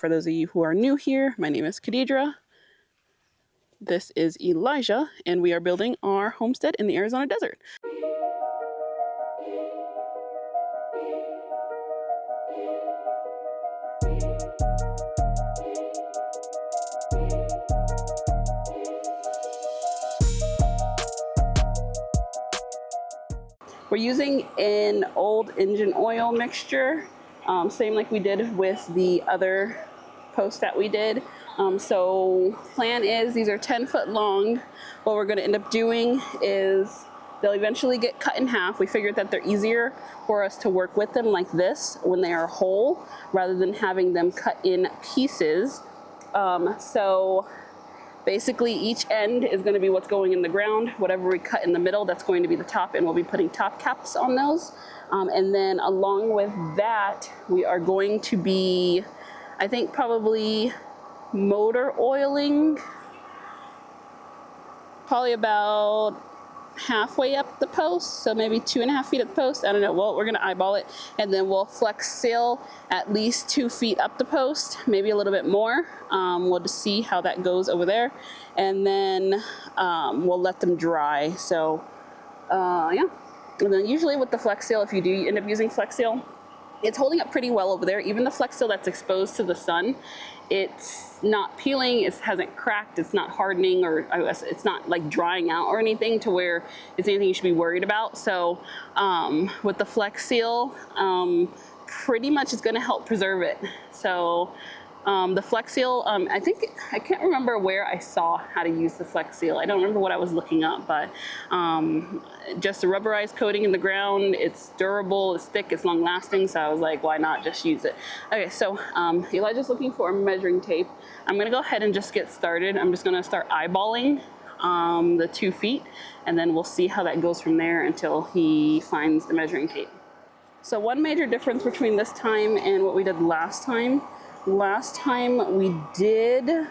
for those of you who are new here, my name is Khadidra. This is Elijah, and we are building our homestead in the Arizona desert. We're using an old engine oil mixture, same like we did with the other post that we did. So plan is these are 10-foot long. What we're gonna end up doing is they'll eventually get cut in half. We figured that they're easier for us to work with them like this when they are whole, rather than having them cut in pieces. So basically each end is going to be what's going in the ground. Whatever we cut in the middle, that's going to be the top, and we'll be putting top caps on those. And then along with that, we are going to be, I think, probably motor oiling, probably about halfway up the post, so maybe 2.5 feet up the post. I don't know. Well, we're gonna eyeball it, and then we'll flex seal at least 2 feet up the post, maybe a little bit more. We'll just see how that goes over there, and then we'll let them dry. So yeah, and then usually with the flex seal, if you do end up using flex seal, it's holding up pretty well over there. Even the flex seal that's exposed to the sun, it's not peeling, it hasn't cracked, it's not hardening, or it's not like drying out or anything to where it's anything you should be worried about. So with the flex seal, pretty much it's gonna help preserve it. So the flex seal, I can't remember where I saw how to use the flex seal. I don't remember what I was looking up, but just a rubberized coating in the ground. It's durable, it's thick, it's long lasting. So I was like, why not just use it? Okay, so Elijah's looking for a measuring tape. I'm gonna go ahead and just get started. I'm just gonna start eyeballing the 2 feet, and then we'll see how that goes from there until he finds the measuring tape. So one major difference between this time and what we did last time we did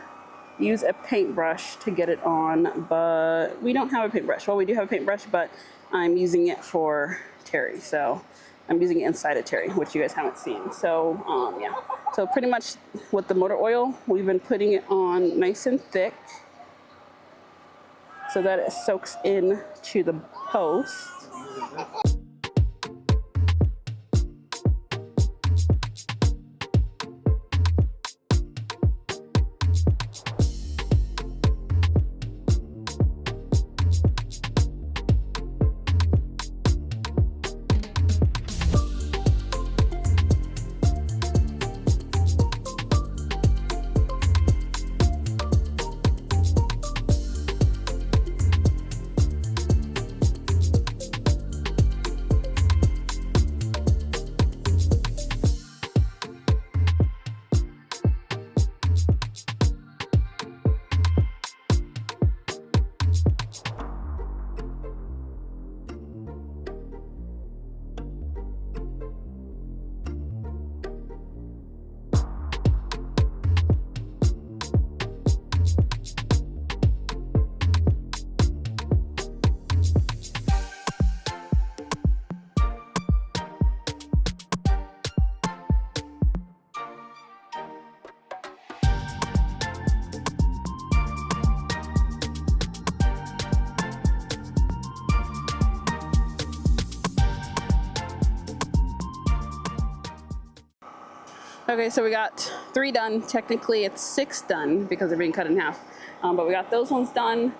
use a paintbrush to get it on, but we don't have a paintbrush. Well, we do have a paintbrush, but I'm using it for Terry. So I'm using it inside of Terry, which you guys haven't seen. So yeah, so pretty much with the motor oil, we've been putting it on nice and thick so that it soaks in to the post. Okay, so we got 3 done. Technically it's 6 done because they're being cut in half, but we got those ones done.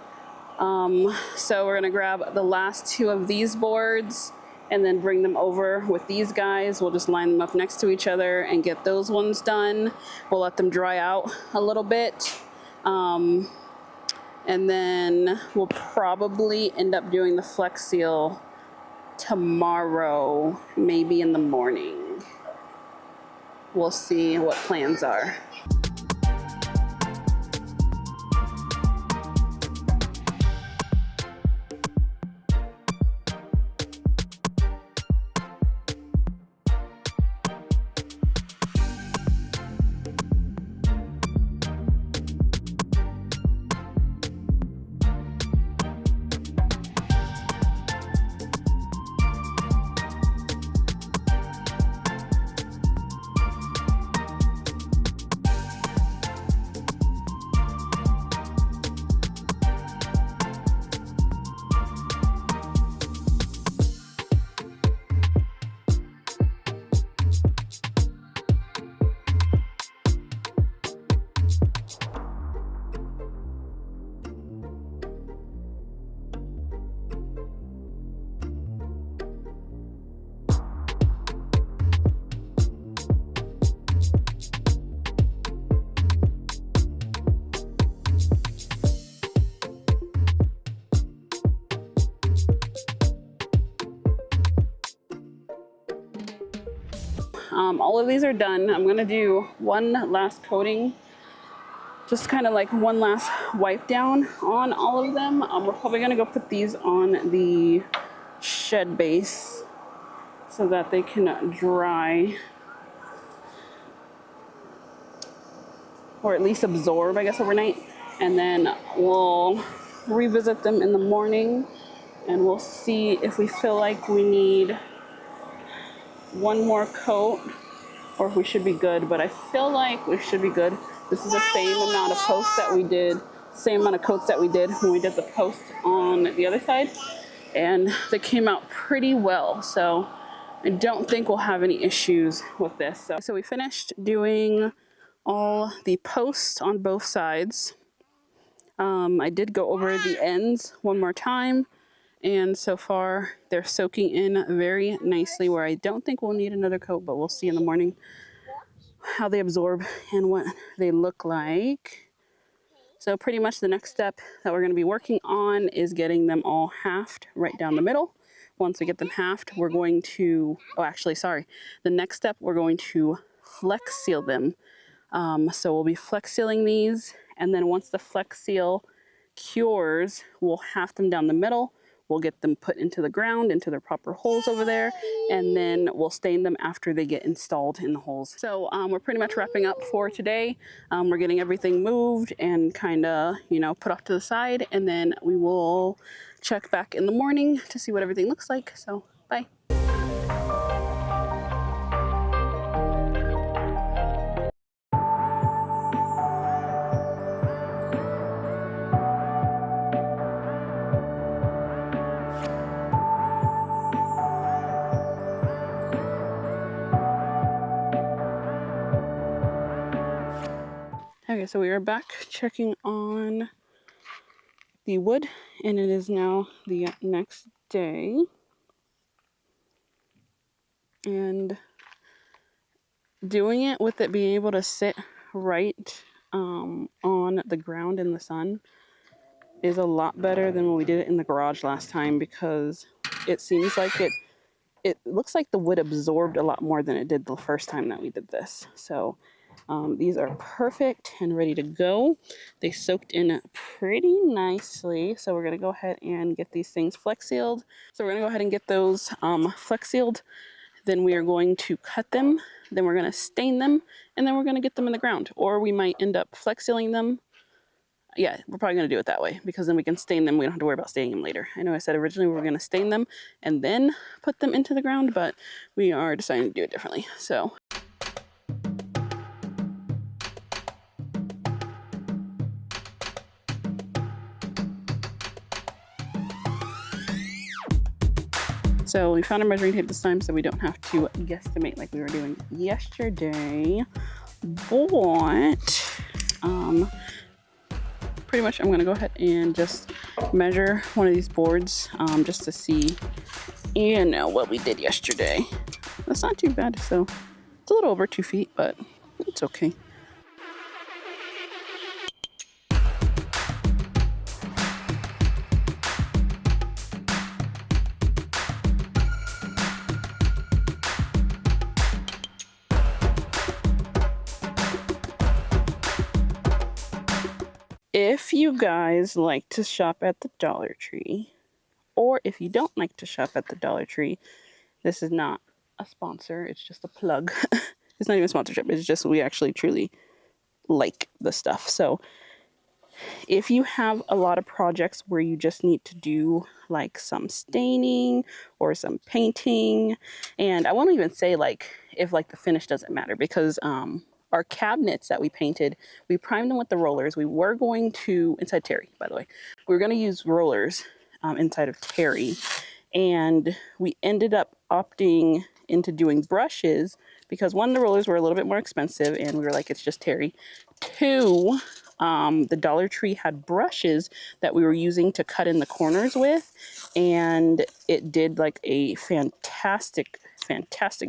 So we're gonna grab the last 2 of these boards and then bring them over with these guys. We'll just line them up next to each other and get those ones done. We'll let them dry out a little bit. And then we'll probably end up doing the flex seal tomorrow, maybe in the morning. We'll see what plans are. All of these are done. I'm gonna do one last coating, just kind of like one last wipe down on all of them. We're probably gonna go put these on the shed base so that they can dry, or at least absorb, I guess, overnight. And then we'll revisit them in the morning and we'll see if we feel like we need one more coat or if we should be good. But I feel like we should be good. This is the same amount of posts that we did, same amount of coats that we did when we did the post on the other side, and they came out pretty well. So I don't think we'll have any issues with this. So we finished doing all the posts on both sides. I did go over the ends one more time, and so far they're soaking in very nicely, where I don't think we'll need another coat, but we'll see in the morning how they absorb and what they look like. So pretty much the next step that we're going to be working on is getting them all halved right down the middle. Once we get them halved, we're going to, the next step, we're going to flex seal them. So we'll be flex sealing these, and then once the flex seal cures, we'll half them down the middle. We'll get them put into the ground, into their proper holes over there, and then we'll stain them after they get installed in the holes. So we're pretty much wrapping up for today. We're getting everything moved and kind of, put off to the side, and then we will check back in the morning to see what everything looks like. So bye. Okay, so we are back checking on the wood, and it is now the next day. And doing it with it being able to sit right on the ground in the sun is a lot better than when we did it in the garage last time, because it seems like it looks like the wood absorbed a lot more than it did the first time that we did this. So these are perfect and ready to go. They soaked in pretty nicely. So we're going to go ahead and get these things flex sealed. So we're going to go ahead and get those flex sealed. Then we are going to cut them. Then we're going to stain them. And then we're going to get them in the ground. Or we might end up flex sealing them. Yeah, we're probably going to do it that way, because then we can stain them. We don't have to worry about staining them later. I know I said originally we were going to stain them and then put them into the ground, but we are deciding to do it differently. So we found a measuring tape this time so we don't have to guesstimate like we were doing yesterday. But pretty much I'm going to go ahead and just measure one of these boards just to see, what we did yesterday. That's not too bad. So it's a little over 2 feet, but it's okay. If you guys like to shop at the Dollar Tree, or if you don't like to shop at the Dollar Tree, this is not a sponsor, it's just a plug. It's not even a sponsorship, it's just we actually truly like the stuff. So if you have a lot of projects where you just need to do like some staining or some painting, and I won't even say like if like the finish doesn't matter, because our cabinets that we painted, we primed them with the rollers. We were going to, inside Terry, by the way, we were going to use rollers inside of Terry, and we ended up opting into doing brushes because one, the rollers were a little bit more expensive, and we were like, it's just Terry. Two, the Dollar Tree had brushes that we were using to cut in the corners with, and it did like a fantastic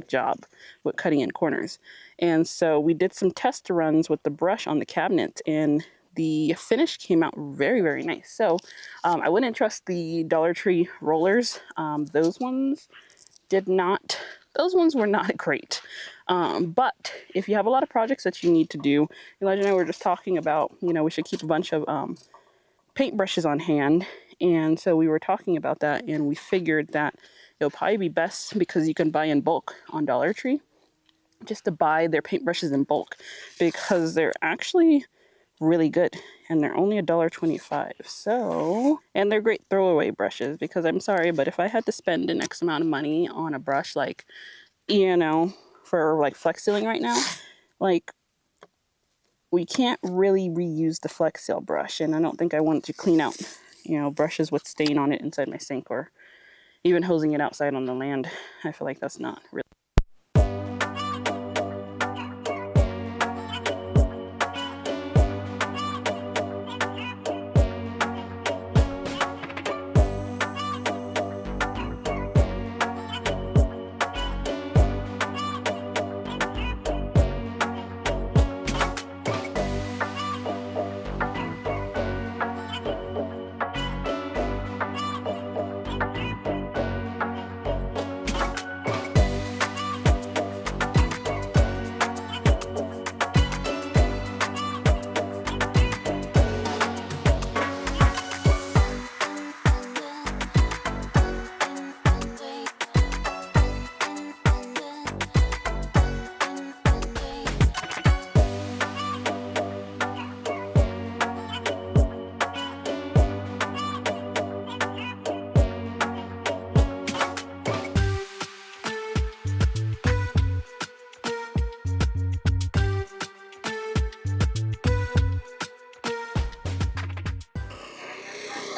job with cutting in corners. And so we did some test runs with the brush on the cabinet, and the finish came out very, very nice. So I wouldn't trust the Dollar Tree rollers. Those ones were not great. But if you have a lot of projects that you need to do, Elijah and I were just talking about, you know, we should keep a bunch of paintbrushes on hand. And so we were talking about that, and we figured that it'll probably be best, because you can buy in bulk on Dollar Tree, just to buy their paintbrushes in bulk, because they're actually really good, and they're only $1.25. So, and they're great throwaway brushes, because I'm sorry, but if I had to spend an X amount of money on a brush, like, you know, for like flex sealing right now, like, we can't really reuse the flex seal brush, and I don't think I want to clean out, you know, brushes with stain on it inside my sink, or even hosing it outside on the land. I feel like that's not really.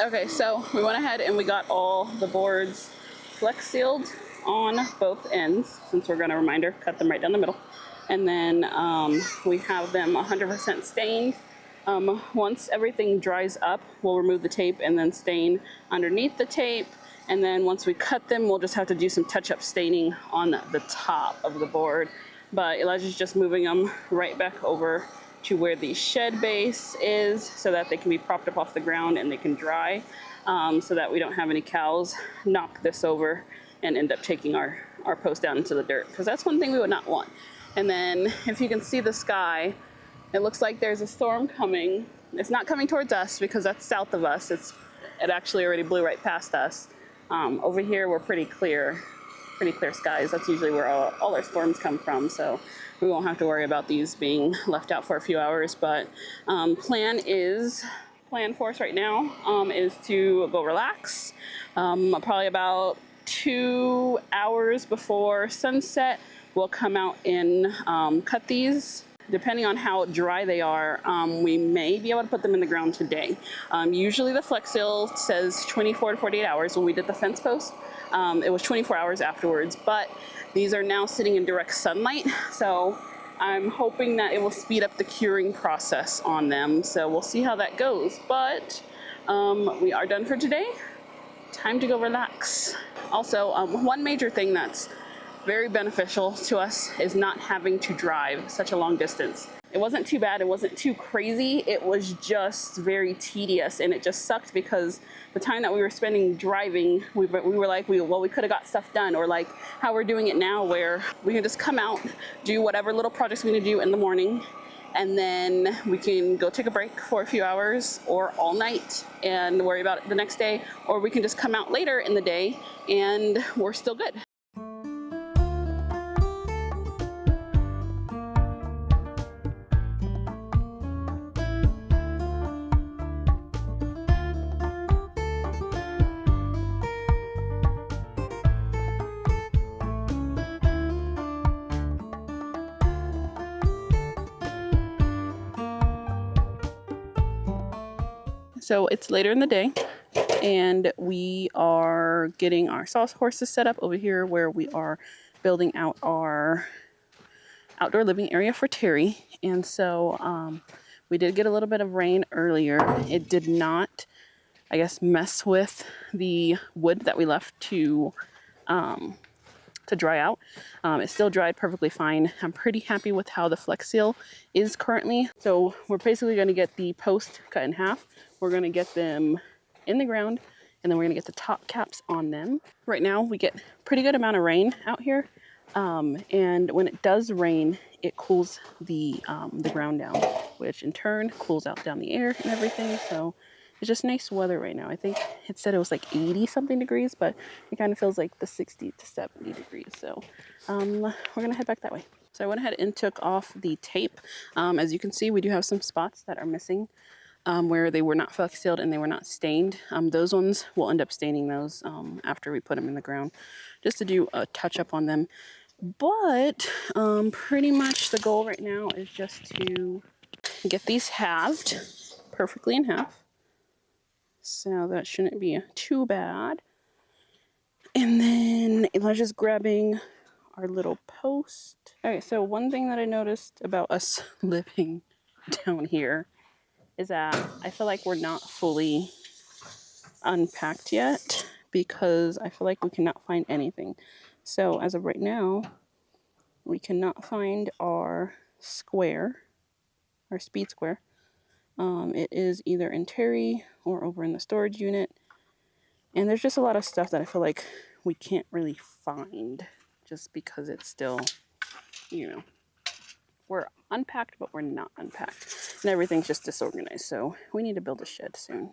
Okay, so we went ahead and we got all the boards flex sealed on both ends, since we're going to, reminder, cut them right down the middle. And then we have them 100% stained. Once everything dries up, we'll remove the tape and then stain underneath the tape. And then once we cut them, we'll just have to do some touch-up staining on the top of the board. But Elijah's just moving them right back over to where the shed base is, so that they can be propped up off the ground and they can dry, so that we don't have any cows knock this over and end up taking our post down into the dirt, because that's one thing we would not want. And then if you can see the sky, it looks like there's a storm coming. It's not coming towards us because that's south of us. It actually already blew right past us. Over here we're pretty clear skies. That's usually where all our storms come from, so we won't have to worry about these being left out for a few hours. But plan for us right now is to go relax. Probably about 2 hours before sunset, we'll come out and cut these. Depending on how dry they are, we may be able to put them in the ground today. Usually the flex seal says 24 to 48 hours. When we did the fence post, it was 24 hours afterwards, but these are now sitting in direct sunlight, so I'm hoping that it will speed up the curing process on them. So we'll see how that goes, but we are done for today. Time to go relax. Also, one major thing that's very beneficial to us is not having to drive such a long distance. It wasn't too bad, it wasn't too crazy, it was just very tedious, and it just sucked because the time that we were spending driving, we were like, we could have got stuff done, or like how we're doing it now, where we can just come out, do whatever little projects we need to do in the morning, and then we can go take a break for a few hours or all night and worry about it the next day, or we can just come out later in the day and we're still good. So it's later in the day, and we are getting our sawhorses set up over here where we are building out our outdoor living area for Terry. And so we did get a little bit of rain earlier. It did not, I guess, mess with the wood that we left to dry out. It still dried perfectly fine. I'm pretty happy with how the flex seal is currently. So we're basically going to get the post cut in half. We're going to get them in the ground, and then we're going to get the top caps on them. Right now we get pretty good amount of rain out here. And when it does rain, it cools the ground down, which in turn cools out down the air and everything. So it's just nice weather right now. I think it said it was like 80 something degrees, but it kind of feels like the 60 to 70 degrees. So we're gonna head back that way. So I went ahead and took off the tape. As you can see, we do have some spots that are missing where they were not flex sealed and they were not stained. Those ones, we'll end up staining those after we put them in the ground, just to do a touch up on them. But pretty much the goal right now is just to get these halved perfectly in half. So that shouldn't be too bad. And then Elijah's grabbing our little post. Okay, so one thing that I noticed about us living down here is that I feel like we're not fully unpacked yet because I feel like we cannot find anything. So as of right now, we cannot find our square, our speed square. It is either in Terry or over in the storage unit. And there's just a lot of stuff that I feel like we can't really find just because it's still, you know, we're unpacked, but we're not unpacked. And everything's just disorganized. So we need to build a shed soon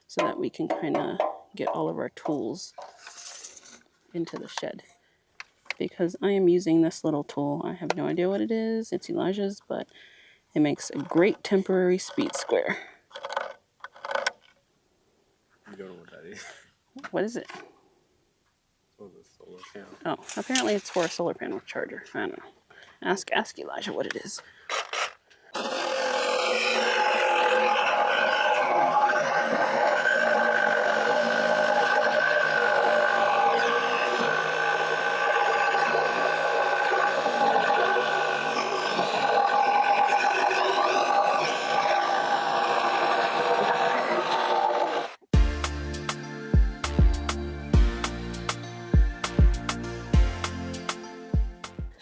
so that we can kind of get all of our tools into the shed. Because I am using this little tool. I have no idea what it is. It's Elijah's, but it makes a great temporary speed square. You don't know what that is. What is it? Oh, the solar panel. Oh, apparently it's for a solar panel charger. I don't know. Ask Elijah what it is.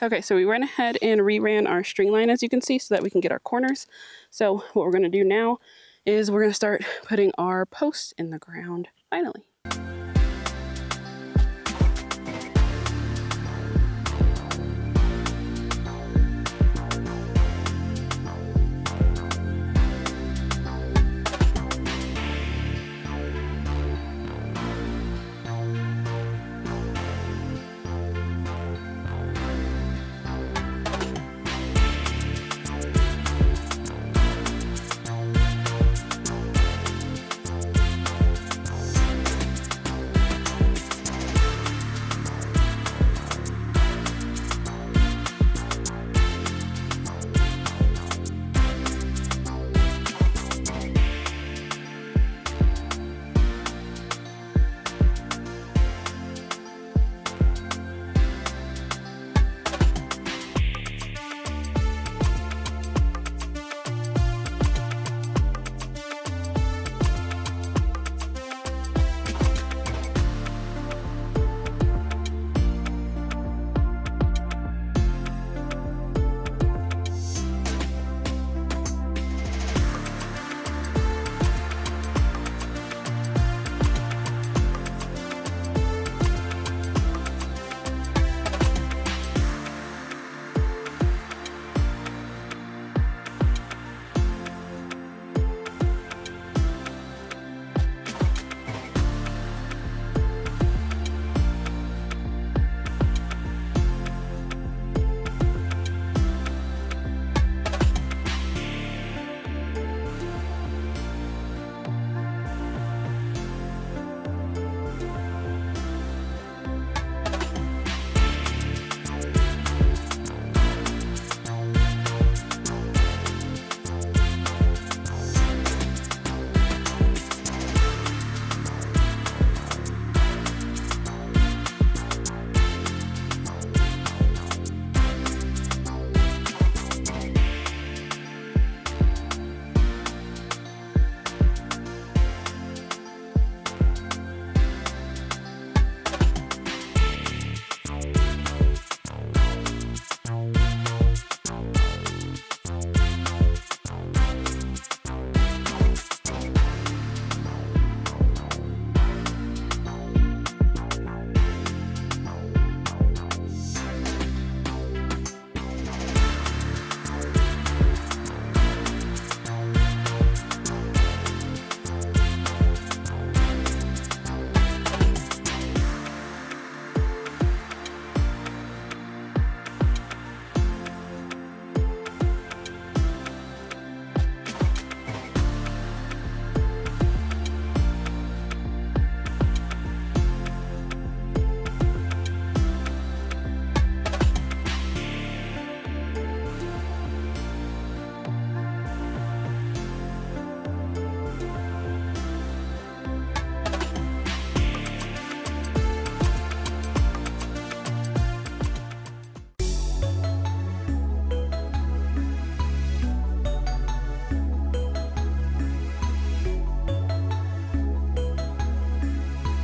Okay, so we went ahead and reran our string line, as you can see, so that we can get our corners. So what we're going to do now is we're going to start putting our posts in the ground finally.